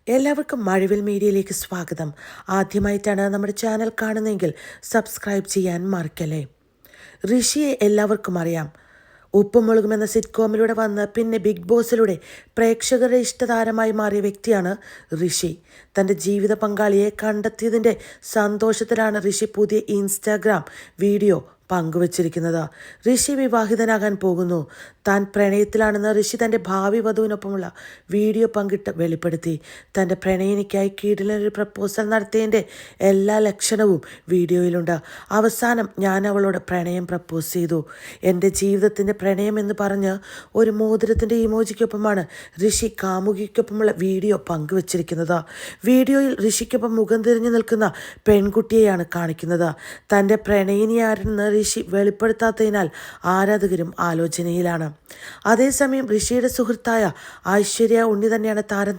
എല്ലാവർക്കും മഴവിൽ മീഡിയയിലേക്ക് സ്വാഗതം. ആദ്യമായിട്ടാണ് നമ്മുടെ ചാനൽ കാണുന്നതെങ്കിൽ സബ്സ്ക്രൈബ് ചെയ്യാൻ മറക്കല്ലേ. ഋഷിയെ എല്ലാവർക്കും അറിയാം. ഉപ്പും മുളകും എന്ന സിറ്റ്കോമിലൂടെ വന്ന് പിന്നെ ബിഗ് ബോസിലൂടെ പ്രേക്ഷകരുടെ ഇഷ്ടതാരമായി മാറിയ വ്യക്തിയാണ് ഋഷി. തൻ്റെ ജീവിത പങ്കാളിയെ കണ്ടെത്തിയതിൻ്റെ സന്തോഷത്തിലാണ് ഋഷി പുതിയ ഇൻസ്റ്റാഗ്രാം വീഡിയോ പങ്കുവച്ചിരിക്കുന്നത്. ഋഷി വിവാഹിതനാകാൻ പോകുന്നു. താൻ പ്രണയത്തിലാണെന്ന് ഋഷി തൻ്റെ ഭാവി വധുവിനൊപ്പമുള്ള വീഡിയോ പങ്കിട്ട് വെളിപ്പെടുത്തി. തൻ്റെ പ്രണയിനിക്കായി കീഴിലൊരു പ്രപ്പോസൽ നടത്തിയതിൻ്റെ എല്ലാ ലക്ഷണവും വീഡിയോയിലുണ്ട്. അവസാനം ഞാൻ അവളോട് പ്രണയം പ്രപ്പോസ് ചെയ്തു. എൻ്റെ ജീവിതത്തിൻ്റെ പ്രണയം എന്ന് പറഞ്ഞ് ഒരു മോതിരത്തിൻ്റെ ഇമോജിക്കൊപ്പമാണ് ഋഷി കാമുകിക്കൊപ്പമുള്ള വീഡിയോ പങ്കുവച്ചിരിക്കുന്നത്. വീഡിയോയിൽ ഋഷിക്കൊപ്പം മുഖം തിരിഞ്ഞു നിൽക്കുന്ന പെൺകുട്ടിയെയാണ് കാണിക്കുന്നത്. തൻ്റെ പ്രണയിനിയാരെന്ന് ഋഷി വെളിപ്പെടുത്താത്തതിനാൽ ആരാധകരും ആലോചനയിലാണ്. അതേസമയം ഋഷിയുടെ സുഹൃത്തായ ഐശ്വര്യ ഉണ്ണി തന്നെയാണ് താരം